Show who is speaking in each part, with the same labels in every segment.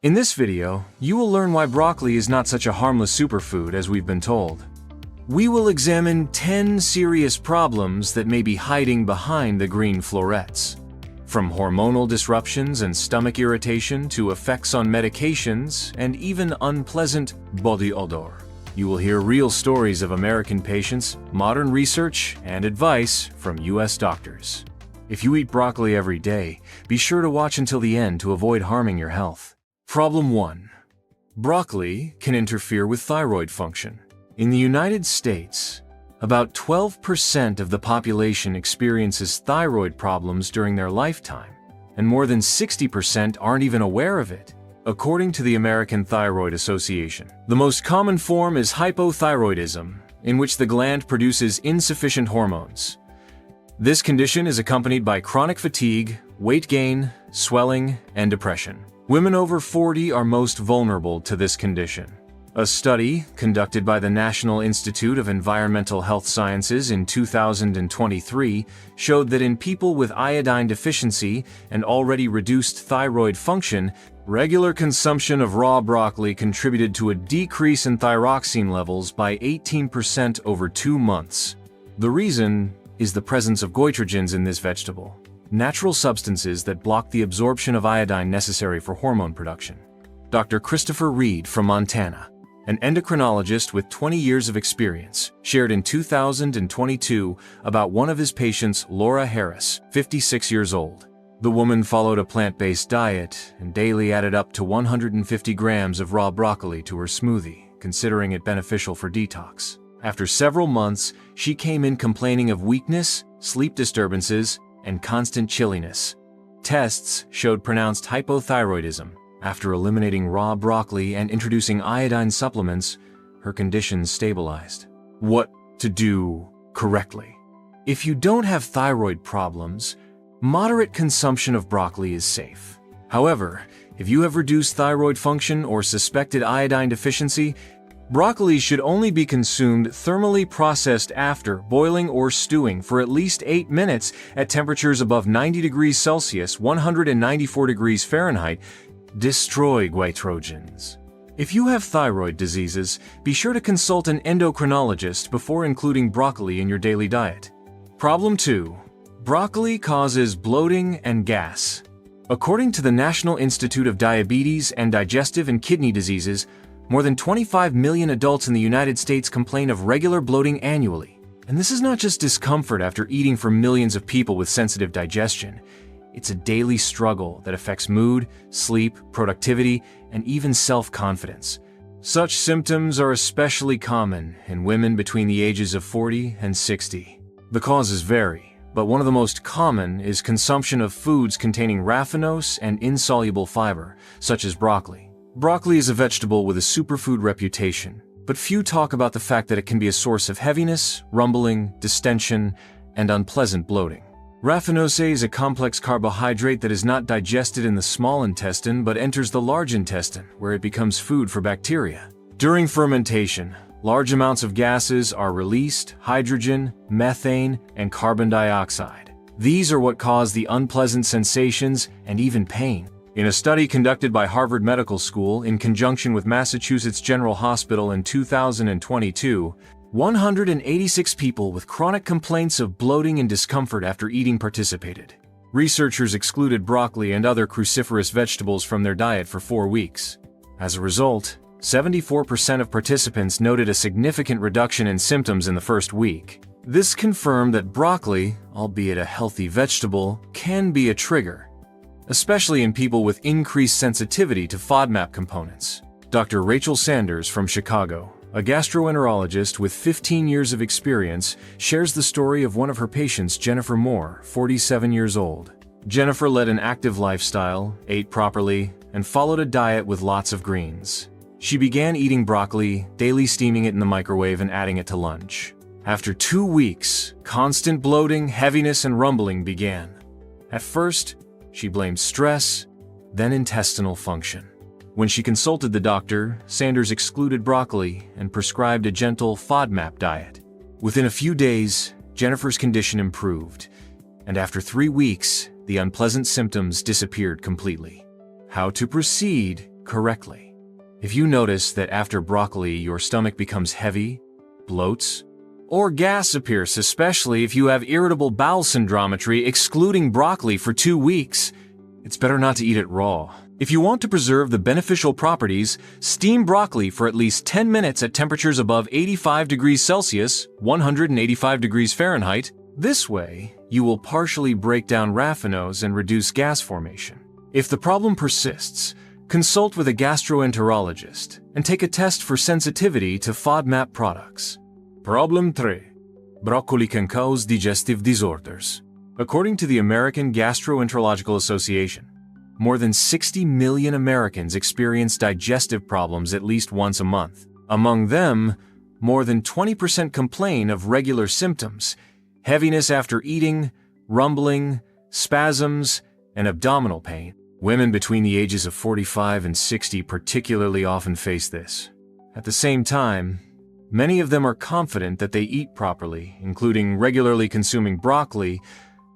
Speaker 1: In this video, you will learn why broccoli is not such a harmless superfood as we've been told. We will examine 10 serious problems that may be hiding behind the green florets. From hormonal disruptions and stomach irritation to effects on medications and even unpleasant body odor. You will hear real stories of American patients, modern research, and advice from US doctors. If you eat broccoli every day, be sure to watch until the end to avoid harming your health. Problem 1. Broccoli can interfere with thyroid function. In the United States, about 12% of the population experiences thyroid problems during their lifetime, and more than 60% aren't even aware of it, according to the American Thyroid Association. The most common form is hypothyroidism, in which the gland produces insufficient hormones. This condition is accompanied by chronic fatigue, weight gain, swelling, and depression. Women over 40 are most vulnerable to this condition. A study conducted by the National Institute of Environmental Health Sciences in 2023 showed that in people with iodine deficiency and already reduced thyroid function, regular consumption of raw broccoli contributed to a decrease in thyroxine levels by 18% over 2 months. The reason is the presence of goitrogens in this vegetable, natural substances that block the absorption of iodine necessary for hormone production. Dr. Christopher Reed from Montana, an endocrinologist with 20 years of experience, shared in 2022 about one of his patients, Laura Harris, 56 years old. The woman followed a plant-based diet and daily added up to 150 grams of raw broccoli to her smoothie, considering it beneficial for detox. After several months, she came in complaining of weakness, sleep disturbances, and constant chilliness. Tests showed pronounced hypothyroidism. After eliminating raw broccoli and introducing iodine supplements, her condition stabilized. What to do correctly? If you don't have thyroid problems, moderate consumption of broccoli is safe. However, if you have reduced thyroid function or suspected iodine deficiency, broccoli should only be consumed thermally processed after boiling or stewing for at least 8 minutes at temperatures above 90 degrees Celsius, 194 degrees Fahrenheit. Destroy goitrogens. If you have thyroid diseases, be sure to consult an endocrinologist before including broccoli in your daily diet. Problem 2. Broccoli causes bloating and gas. According to the National Institute of Diabetes and Digestive and Kidney Diseases, more than 25 million adults in the United States complain of regular bloating annually. And this is not just discomfort after eating for millions of people with sensitive digestion. It's a daily struggle that affects mood, sleep, productivity, and even self-confidence. Such symptoms are especially common in women between the ages of 40 and 60. The causes vary, but one of the most common is consumption of foods containing raffinose and insoluble fiber, such as broccoli. Broccoli is a vegetable with a superfood reputation, but few talk about the fact that it can be a source of heaviness, rumbling, distension, and unpleasant bloating. Raffinose is a complex carbohydrate that is not digested in the small intestine but enters the large intestine, where it becomes food for bacteria. During fermentation, large amounts of gases are released: hydrogen, methane, and carbon dioxide. These are what cause the unpleasant sensations and even pain. In a study conducted by Harvard Medical School in conjunction with Massachusetts General Hospital in 2022, 186 people with chronic complaints of bloating and discomfort after eating participated. Researchers excluded broccoli and other cruciferous vegetables from their diet for 4 weeks. As a result, 74% of participants noted a significant reduction in symptoms in the first week. This confirmed that broccoli, albeit a healthy vegetable, can be a trigger, especially in people with increased sensitivity to FODMAP components. Dr. Rachel Sanders from Chicago, a gastroenterologist with 15 years of experience, shares the story of one of her patients, Jennifer Moore, 47 years old. Jennifer led an active lifestyle, ate properly, and followed a diet with lots of greens. She began eating broccoli, daily steaming it in the microwave and adding it to lunch. After 2 weeks, constant bloating, heaviness, and rumbling began. At first, she blamed stress, then intestinal function. When she consulted the doctor, Sanders excluded broccoli and prescribed a gentle FODMAP diet. Within a few days, Jennifer's condition improved, and after 3 weeks, the unpleasant symptoms disappeared completely. How to proceed correctly. If you notice that after broccoli your stomach becomes heavy, bloats, or gas appears, especially if you have irritable bowel syndrometry excluding broccoli for 2 weeks, it's better not to eat it raw. If you want to preserve the beneficial properties, steam broccoli for at least 10 minutes at temperatures above 85 degrees Celsius, 185 degrees Fahrenheit. This way, you will partially break down raffinose and reduce gas formation. If the problem persists, consult with a gastroenterologist and take a test for sensitivity to FODMAP products. Problem 3. Broccoli can cause digestive disorders. According to the American Gastroenterological Association, more than 60 million Americans experience digestive problems at least once a month. Among them, more than 20% complain of regular symptoms: heaviness after eating, rumbling, spasms, and abdominal pain. Women between the ages of 45 and 60 particularly often face this. At the same time, many of them are confident that they eat properly, including regularly consuming broccoli,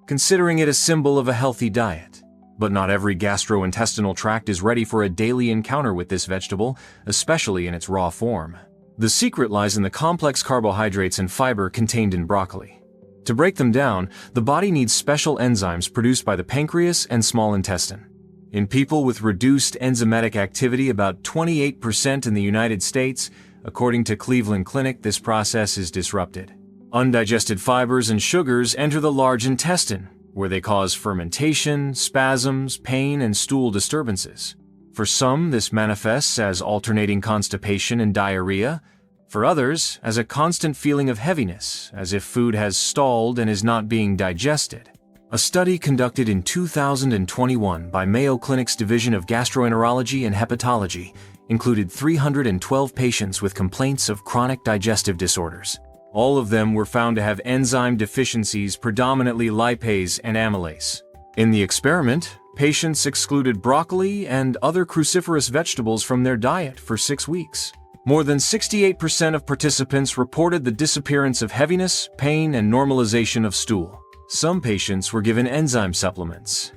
Speaker 1: considering it a symbol of a healthy diet. But not every gastrointestinal tract is ready for a daily encounter with this vegetable, especially in its raw form. The secret lies in the complex carbohydrates and fiber contained in broccoli. To break them down, the body needs special enzymes produced by the pancreas and small intestine. In people with reduced enzymatic activity, about 28% in the United States, according to Cleveland Clinic, this process is disrupted. Undigested fibers and sugars enter the large intestine, where they cause fermentation, spasms, pain, and stool disturbances. For some, this manifests as alternating constipation and diarrhea. For others, as a constant feeling of heaviness, as if food has stalled and is not being digested. A study conducted in 2021 by Mayo Clinic's Division of Gastroenterology and Hepatology included 312 patients with complaints of chronic digestive disorders. All of them were found to have enzyme deficiencies, predominantly lipase and amylase. In the experiment, patients excluded broccoli and other cruciferous vegetables from their diet for 6 weeks. More than 68% of participants reported the disappearance of heaviness, pain, and normalization of stool. Some patients were given enzyme supplements.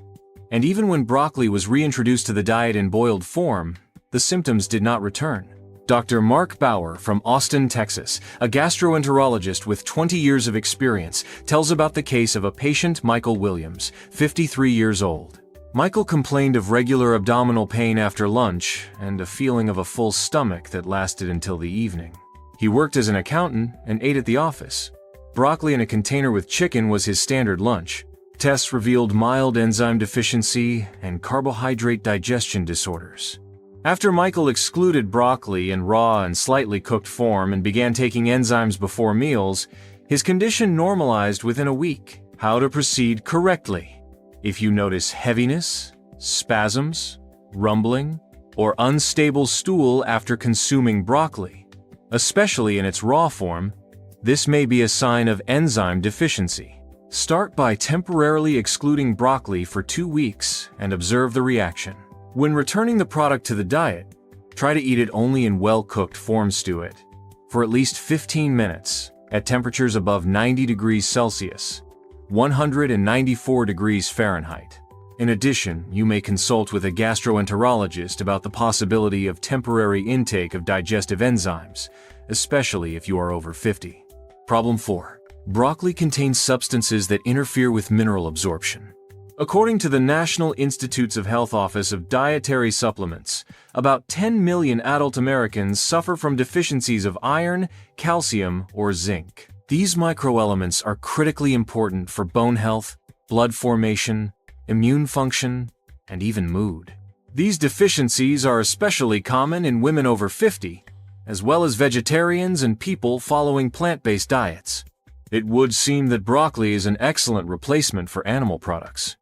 Speaker 1: And even when broccoli was reintroduced to the diet in boiled form, the symptoms did not return. Dr. Mark Bauer from Austin, Texas, a gastroenterologist with 20 years of experience, tells about the case of a patient, Michael Williams, 53 years old. Michael complained of regular abdominal pain after lunch and a feeling of a full stomach that lasted until the evening. He worked as an accountant and ate at the office. Broccoli in a container with chicken was his standard lunch. Tests revealed mild enzyme deficiency and carbohydrate digestion disorders. After Michael excluded broccoli in raw and slightly cooked form and began taking enzymes before meals, his condition normalized within a week. How to proceed correctly. If you notice heaviness, spasms, rumbling, or unstable stool after consuming broccoli, especially in its raw form, this may be a sign of enzyme deficiency. Start by temporarily excluding broccoli for 2 weeks and observe the reaction. When returning the product to the diet, try to eat it only in well-cooked form. Stew it for at least 15 minutes at temperatures above 90 degrees Celsius, 194 degrees Fahrenheit. In addition, you may consult with a gastroenterologist about the possibility of temporary intake of digestive enzymes, especially if you are over 50. Problem 4. Broccoli contains substances that interfere with mineral absorption. According to the National Institutes of Health Office of Dietary Supplements, about 10 million adult Americans suffer from deficiencies of iron, calcium, or zinc. These microelements are critically important for bone health, blood formation, immune function, and even mood. These deficiencies are especially common in women over 50, as well as vegetarians and people following plant-based diets. It would seem that broccoli is an excellent replacement for animal products.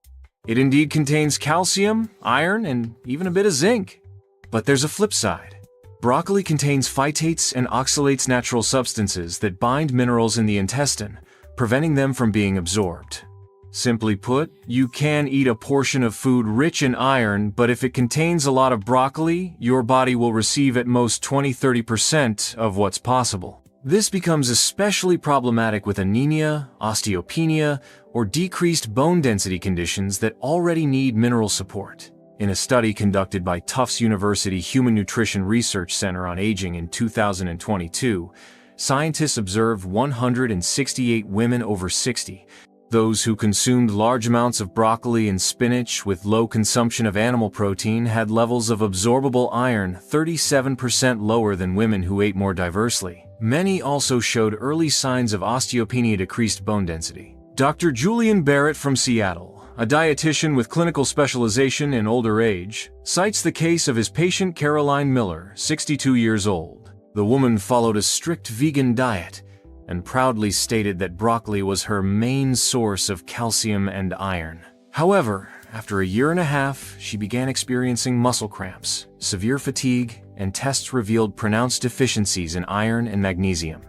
Speaker 1: It indeed contains calcium, iron, and even a bit of zinc. But there's a flip side. Broccoli contains phytates and oxalates, natural substances that bind minerals in the intestine, preventing them from being absorbed. Simply put, you can eat a portion of food rich in iron, but if it contains a lot of broccoli, your body will receive at most 20–30% of what's possible. This becomes especially problematic with anemia, osteopenia, or decreased bone density conditions that already need mineral support. In a study conducted by Tufts University Human Nutrition Research Center on Aging in 2022, scientists observed 168 women over 60. Those who consumed large amounts of broccoli and spinach with low consumption of animal protein had levels of absorbable iron 37% lower than women who ate more diversely. Many also showed early signs of osteopenia, decreased bone density. Dr. Julian Barrett from Seattle, a dietitian with clinical specialization in older age, cites the case of his patient Caroline Miller, 62 years old. The woman followed a strict vegan diet and proudly stated that broccoli was her main source of calcium and iron. However, after a year and a half, she began experiencing muscle cramps, severe fatigue, and tests revealed pronounced deficiencies in iron and magnesium.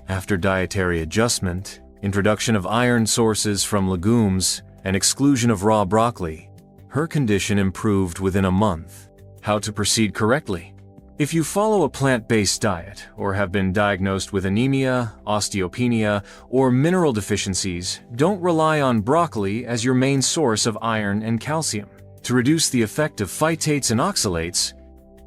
Speaker 1: After dietary adjustment, introduction of iron sources from legumes, and exclusion of raw broccoli, her condition improved within a month. How to proceed correctly? If you follow a plant-based diet or have been diagnosed with anemia, osteopenia, or mineral deficiencies, don't rely on broccoli as your main source of iron and calcium. To reduce the effect of phytates and oxalates,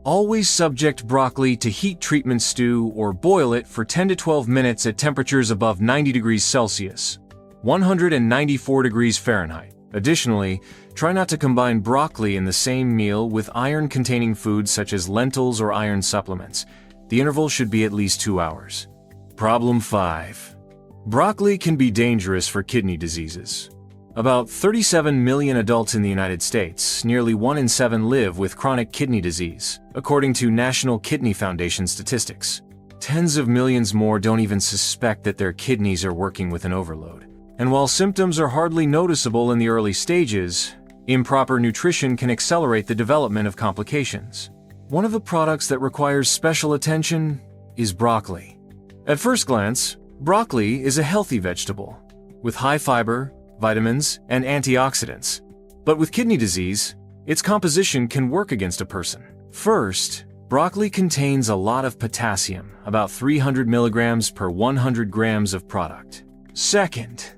Speaker 1: always subject broccoli to heat treatment stew or boil it for 10 to 12 minutes at temperatures above 90 degrees Celsius, 194 degrees Fahrenheit. Additionally, try not to combine broccoli in the same meal with iron-containing foods such as lentils or iron supplements. The interval should be at least 2 hours. Problem 5. Broccoli can be dangerous for kidney diseases. About 37 million adults in the United States, nearly 1 in 7 live with chronic kidney disease, according to National Kidney Foundation statistics. Tens of millions more don't even suspect that their kidneys are working with an overload. And while symptoms are hardly noticeable in the early stages, improper nutrition can accelerate the development of complications. One of the products that requires special attention is broccoli. At first glance, broccoli is a healthy vegetable, with high fiber, vitamins, and antioxidants. But with kidney disease, its composition can work against a person. First, broccoli contains a lot of potassium, about 300 milligrams per 100 grams of product. Second,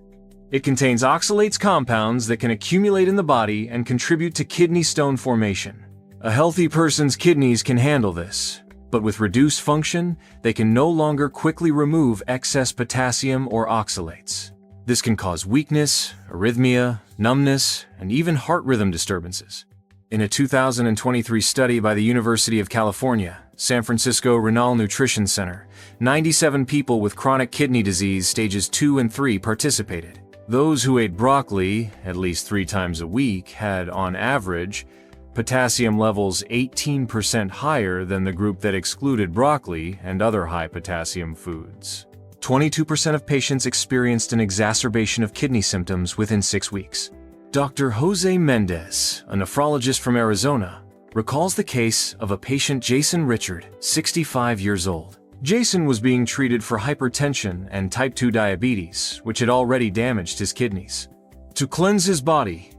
Speaker 1: it contains oxalates compounds that can accumulate in the body and contribute to kidney stone formation. A healthy person's kidneys can handle this, but with reduced function, they can no longer quickly remove excess potassium or oxalates. This can cause weakness, arrhythmia, numbness, and even heart rhythm disturbances. In a 2023 study by the University of California, San Francisco Renal Nutrition Center, 97 people with chronic kidney disease stages 2 and 3 participated. Those who ate broccoli at least 3 times a week had, on average, potassium levels 18% higher than the group that excluded broccoli and other high potassium foods. 22% of patients experienced an exacerbation of kidney symptoms within 6 weeks. Dr. Jose Mendez, a nephrologist from Arizona, recalls the case of a patient, Jason Richard, 65 years old. Jason was being treated for hypertension and type 2 diabetes, which had already damaged his kidneys. To cleanse his body,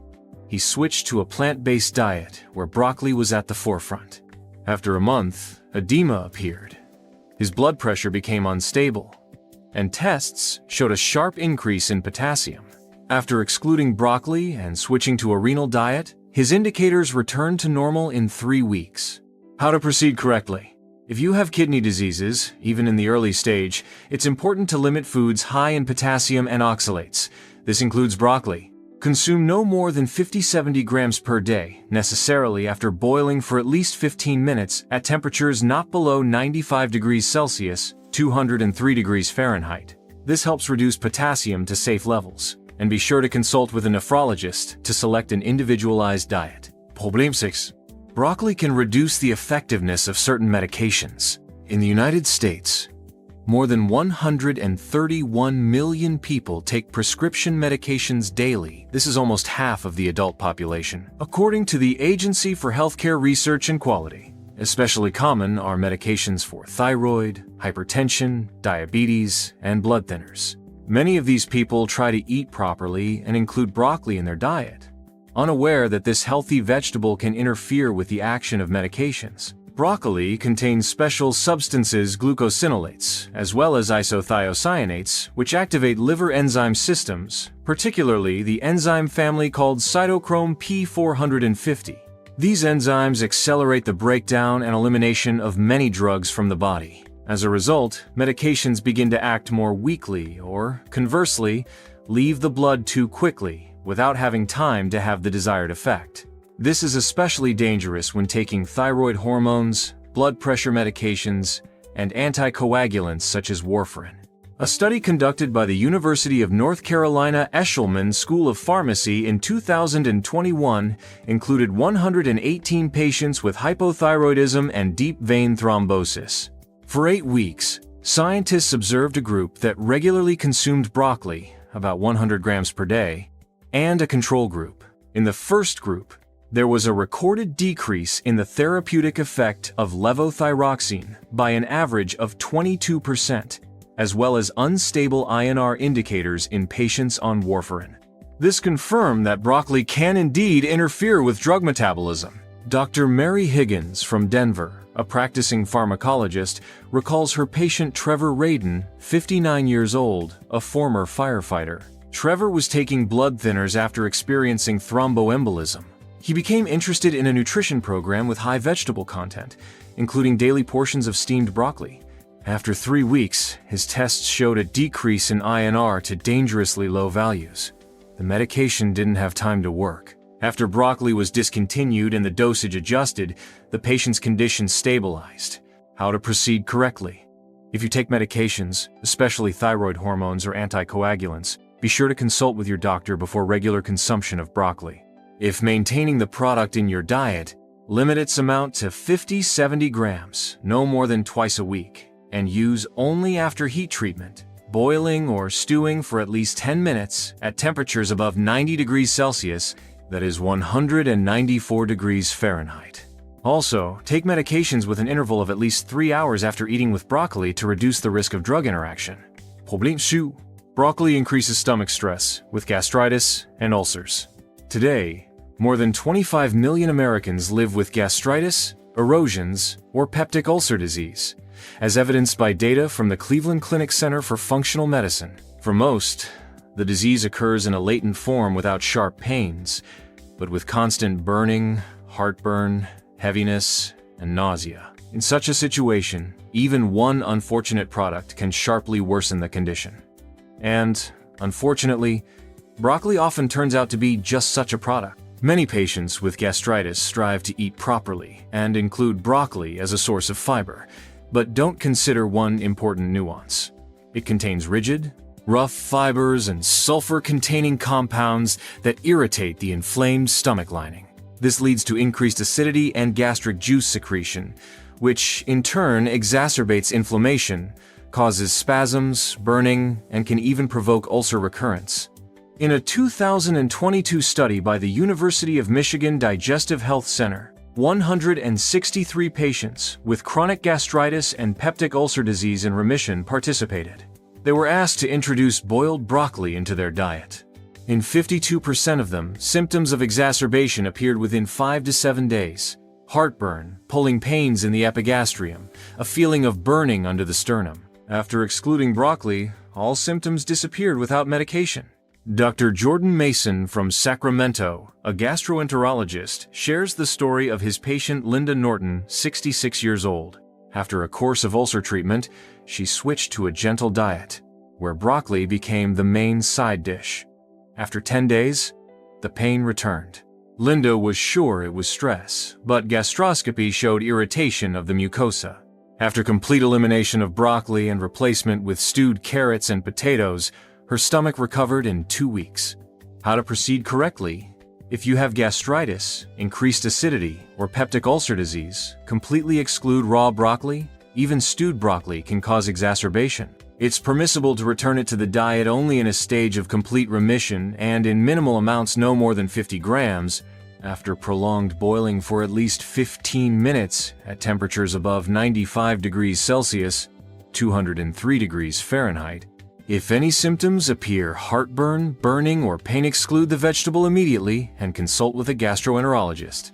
Speaker 1: he switched to a plant-based diet where broccoli was at the forefront. After a month, edema appeared. His blood pressure became unstable, and tests showed a sharp increase in potassium. After excluding broccoli and switching to a renal diet, his indicators returned to normal in 3 weeks. How to proceed correctly? If you have kidney diseases, even in the early stage, it's important to limit foods high in potassium and oxalates. This includes broccoli. Consume no more than 50-70 grams per day, necessarily after boiling for at least 15 minutes at temperatures not below 95 degrees Celsius, 203 degrees Fahrenheit. This helps reduce potassium to safe levels. And be sure to consult with a nephrologist to select an individualized diet. Problem 6. Broccoli can reduce the effectiveness of certain medications. In the United States, more than 131 million people take prescription medications daily. This is almost half of the adult population, according to the Agency for Healthcare Research and Quality. Especially common are medications for thyroid, hypertension, diabetes, and blood thinners. Many of these people try to eat properly and include broccoli in their diet, unaware that this healthy vegetable can interfere with the action of medications. Broccoli contains special substances, glucosinolates, as well as isothiocyanates, which activate liver enzyme systems, particularly the enzyme family called cytochrome P450. These enzymes accelerate the breakdown and elimination of many drugs from the body. As a result, medications begin to act more weakly or, conversely, leave the blood too quickly without having time to have the desired effect. This is especially dangerous when taking thyroid hormones, blood pressure medications, and anticoagulants such as warfarin. A study conducted by the University of North Carolina Eshelman School of Pharmacy in 2021 included 118 patients with hypothyroidism and deep vein thrombosis. For 8 weeks, scientists observed a group that regularly consumed broccoli, about 100 grams per day, and a control group. In the first group, there was a recorded decrease in the therapeutic effect of levothyroxine by an average of 22%, as well as unstable INR indicators in patients on warfarin. This confirmed that broccoli can indeed interfere with drug metabolism. Dr. Mary Higgins from Denver, a practicing pharmacologist, recalls her patient Trevor Radin, 59 years old, a former firefighter. Trevor was taking blood thinners after experiencing thromboembolism. He became interested in a nutrition program with high vegetable content, including daily portions of steamed broccoli. After 3 weeks, his tests showed a decrease in INR to dangerously low values. The medication didn't have time to work. After broccoli was discontinued and the dosage adjusted, the patient's condition stabilized. How to proceed correctly? If you take medications, especially thyroid hormones or anticoagulants, be sure to consult with your doctor before regular consumption of broccoli. If maintaining the product in your diet, limit its amount to 50-70 grams, no more than twice a week, and use only after heat treatment, boiling or stewing for at least 10 minutes at temperatures above 90 degrees Celsius, that is 194 degrees Fahrenheit. Also, take medications with an interval of at least 3 hours after eating with broccoli to reduce the risk of drug interaction. Problème 2. Broccoli increases stomach stress, with gastritis and ulcers. Today, more than 25 million Americans live with gastritis, erosions, or peptic ulcer disease, as evidenced by data from the Cleveland Clinic Center for Functional Medicine. For most, the disease occurs in a latent form without sharp pains, but with constant burning, heartburn, heaviness, and nausea. In such a situation, even one unfortunate product can sharply worsen the condition. And, unfortunately, broccoli often turns out to be just such a product. Many patients with gastritis strive to eat properly and include broccoli as a source of fiber, but don't consider one important nuance. It contains rigid, rough fibers and sulfur-containing compounds that irritate the inflamed stomach lining. This leads to increased acidity and gastric juice secretion, which in turn exacerbates inflammation, causes spasms, burning, and can even provoke ulcer recurrence. In a 2022 study by the University of Michigan Digestive Health Center, 163 patients with chronic gastritis and peptic ulcer disease in remission participated. They were asked to introduce boiled broccoli into their diet. In 52% of them, symptoms of exacerbation appeared within 5 to 7 days. Heartburn, pulling pains in the epigastrium, a feeling of burning under the sternum. After excluding broccoli, all symptoms disappeared without medication. Dr. Jordan Mason from Sacramento, a gastroenterologist, shares the story of his patient Linda Norton, 66 years old. After a course of ulcer treatment, she switched to a gentle diet, where broccoli became the main side dish. After 10 days, the pain returned. Linda was sure it was stress, but gastroscopy showed irritation of the mucosa. After complete elimination of broccoli and replacement with stewed carrots and potatoes, her stomach recovered in 2 weeks. How to proceed correctly? If you have gastritis, increased acidity, or peptic ulcer disease, completely exclude raw broccoli. Even stewed broccoli can cause exacerbation. It's permissible to return it to the diet only in a stage of complete remission and in minimal amounts no more than 50 grams, after prolonged boiling for at least 15 minutes at temperatures above 95 degrees Celsius, 203 degrees Fahrenheit. If any symptoms appear, heartburn, burning, or pain, exclude the vegetable immediately and consult with a gastroenterologist.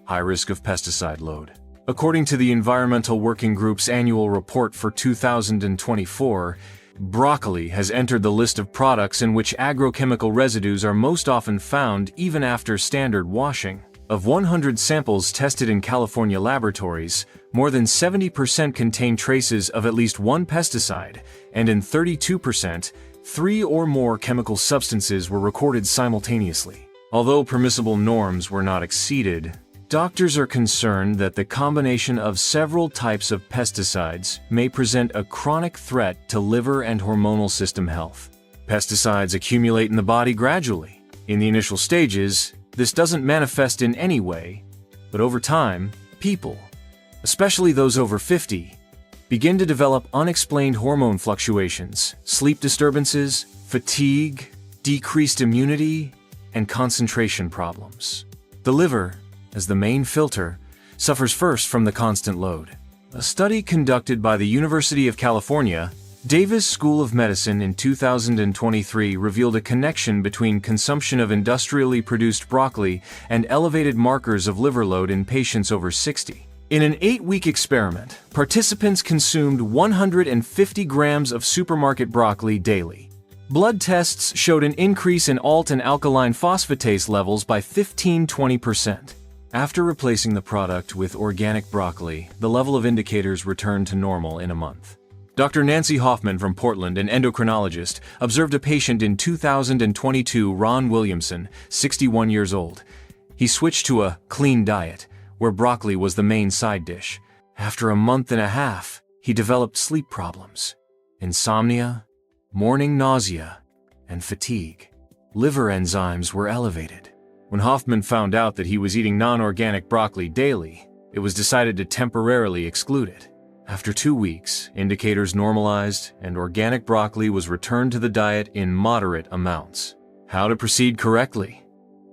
Speaker 1: High risk of pesticide load. According to the Environmental Working Group's annual report for 2024, broccoli has entered the list of products in which agrochemical residues are most often found even after standard washing. Of 100 samples tested in California laboratories, more than 70% contain traces of at least one pesticide, and in 32%, 3 or more chemical substances were recorded simultaneously. Although permissible norms were not exceeded, doctors are concerned that the combination of several types of pesticides may present a chronic threat to liver and hormonal system health. Pesticides accumulate in the body gradually. In the initial stages, this doesn't manifest in any way, but over time, people, especially those over 50, begin to develop unexplained hormone fluctuations, sleep disturbances, fatigue, decreased immunity, and concentration problems. The liver, as the main filter, suffers first from the constant load. A study conducted by the University of California, Davis School of Medicine in 2023 revealed a connection between consumption of industrially produced broccoli and elevated markers of liver load in patients over 60. In an 8-week experiment, participants consumed 150 grams of supermarket broccoli daily. Blood tests showed an increase in ALT and alkaline phosphatase levels by 15–20%. After replacing the product with organic broccoli, the level of indicators returned to normal in a month. Dr. Nancy Hoffman from Portland, an endocrinologist, observed a patient in 2022, Ron Williamson, 61 years old. He switched to a clean diet, where broccoli was the main side dish. After a month and a half, he developed sleep problems, insomnia, morning nausea, and fatigue. Liver enzymes were elevated. When Hoffman found out that he was eating non-organic broccoli daily, it was decided to temporarily exclude it. After 2 weeks, indicators normalized and organic broccoli was returned to the diet in moderate amounts. How to proceed correctly?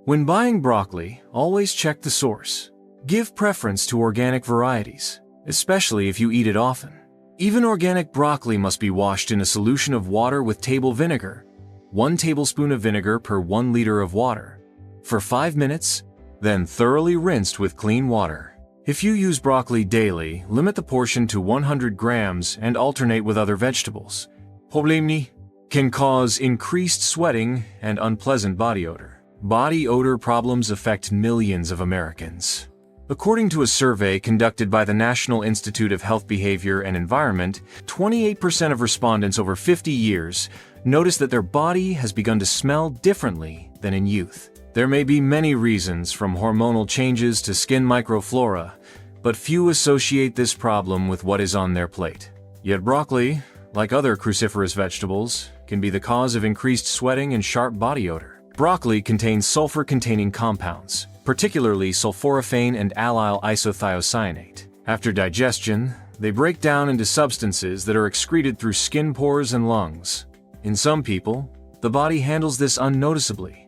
Speaker 1: When buying broccoli, always check the source. Give preference to organic varieties, especially if you eat it often. Even organic broccoli must be washed in a solution of water with table vinegar, 1 tablespoon of vinegar per 1 liter of water, for 5 minutes, then thoroughly rinsed with clean water. If you use broccoli daily, limit the portion to 100 grams and alternate with other vegetables. Problemni can cause increased sweating and unpleasant body odor. Body odor problems affect millions of Americans. According to a survey conducted by the National Institute of Health Behavior and Environment, 28% of respondents over 50 years noticed that their body has begun to smell differently than in youth. There may be many reasons, from hormonal changes to skin microflora, but few associate this problem with what is on their plate. Yet broccoli, like other cruciferous vegetables, can be the cause of increased sweating and sharp body odor. Broccoli contains sulfur-containing compounds, particularly sulforaphane and allyl isothiocyanate. After digestion, they break down into substances that are excreted through skin pores and lungs. In some people, the body handles this unnoticeably.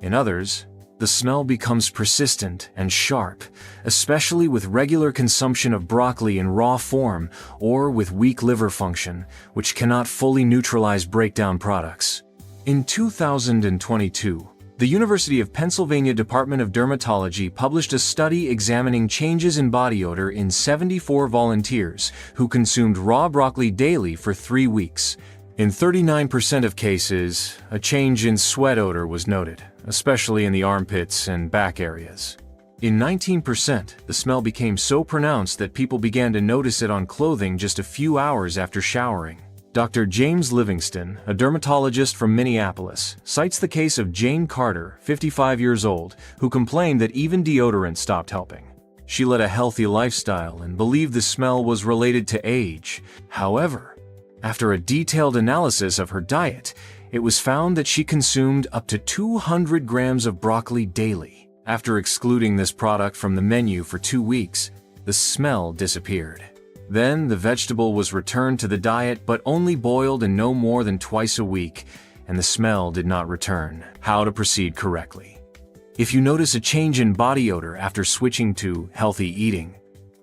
Speaker 1: In others, the smell becomes persistent and sharp, especially with regular consumption of broccoli in raw form or with weak liver function, which cannot fully neutralize breakdown products. In 2022, the University of Pennsylvania Department of Dermatology published a study examining changes in body odor in 74 volunteers who consumed raw broccoli daily for 3 weeks. In 39% of cases, a change in sweat odor was noted, especially in the armpits and back areas. In 19%, the smell became so pronounced that people began to notice it on clothing just a few hours after showering. Dr. James Livingston, a dermatologist from Minneapolis, cites the case of Jane Carter, 55 years old, who complained that even deodorant stopped helping. She led a healthy lifestyle and believed the smell was related to age. However, after a detailed analysis of her diet, it was found that she consumed up to 200 grams of broccoli daily. After excluding this product from the menu for 2 weeks, the smell disappeared. Then the vegetable was returned to the diet, but only boiled and no more than twice a week, and the smell did not return. How to proceed correctly? If you notice a change in body odor after switching to healthy eating,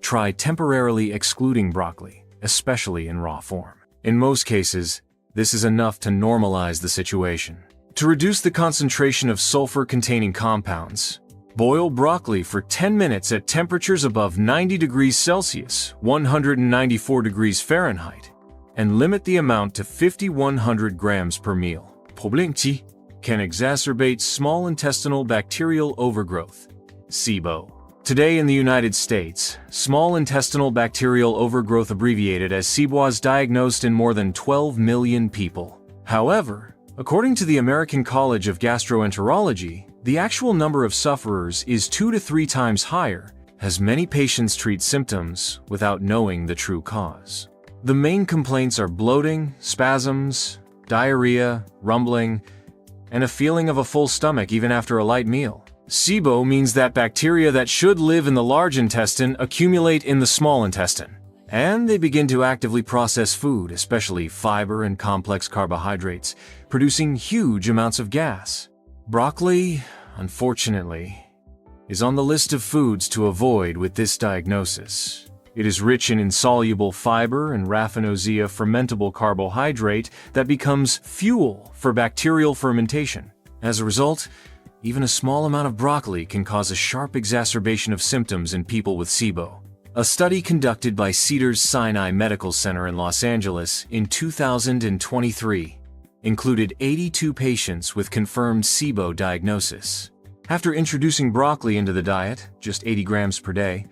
Speaker 1: try temporarily excluding broccoli, especially in raw form. In most cases, this is enough to normalize the situation. To reduce the concentration of sulfur-containing compounds, boil broccoli for 10 minutes at temperatures above 90 degrees Celsius, 194 degrees Fahrenheit, and limit the amount to 5,100 grams per meal. Problemchi can exacerbate small intestinal bacterial overgrowth, SIBO. Today in the United States, small intestinal bacterial overgrowth, abbreviated as SIBO, is diagnosed in more than 12 million people. However, according to the American College of Gastroenterology, the actual number of sufferers is 2 to 3 times higher, as many patients treat symptoms without knowing the true cause. The main complaints are bloating, spasms, diarrhea, rumbling, and a feeling of a full stomach even after a light meal. SIBO means that bacteria that should live in the large intestine accumulate in the small intestine, and they begin to actively process food, especially fiber and complex carbohydrates, producing huge amounts of gas. Broccoli, unfortunately, is on the list of foods to avoid with this diagnosis. It is rich in insoluble fiber and raffinose, a fermentable carbohydrate that becomes fuel for bacterial fermentation. As a result, even a small amount of broccoli can cause a sharp exacerbation of symptoms in people with SIBO. A study conducted by Cedars-Sinai Medical Center in Los Angeles in 2023 included 82 patients with confirmed SIBO diagnosis. After introducing broccoli into the diet, just 80 grams per day,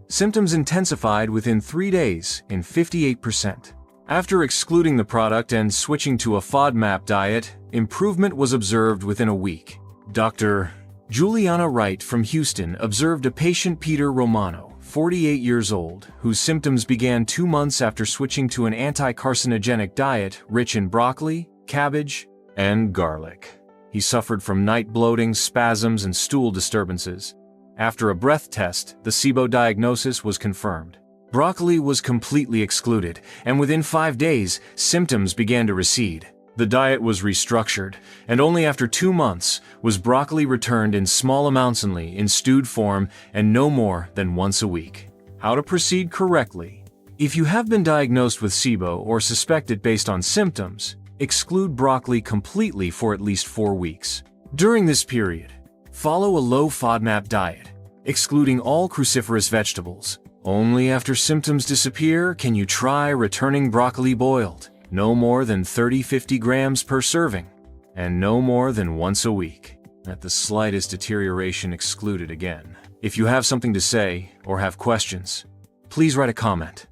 Speaker 1: symptoms intensified within 3 days in 58%. After excluding the product and switching to a FODMAP diet, improvement was observed within a week. Dr. Juliana Wright from Houston observed a patient, Peter Romano, 48 years old, whose symptoms began 2 months after switching to an anti-carcinogenic diet rich in broccoli, cabbage, and garlic. He suffered from night bloating, spasms, and stool disturbances. After a breath test, the SIBO diagnosis was confirmed. Broccoli was completely excluded, and within 5 days, symptoms began to recede. The diet was restructured, and only after 2 months was broccoli returned in small amounts only in stewed form and no more than once a week. How to proceed correctly. If you have been diagnosed with SIBO or suspect it based on symptoms, exclude broccoli completely for at least 4 weeks. During this period, follow a low FODMAP diet, excluding all cruciferous vegetables. Only after symptoms disappear can you try returning broccoli boiled, no more than 30-50 grams per serving, and no more than once a week. At the slightest deterioration, excluded again. If you have something to say or have questions, please write a comment.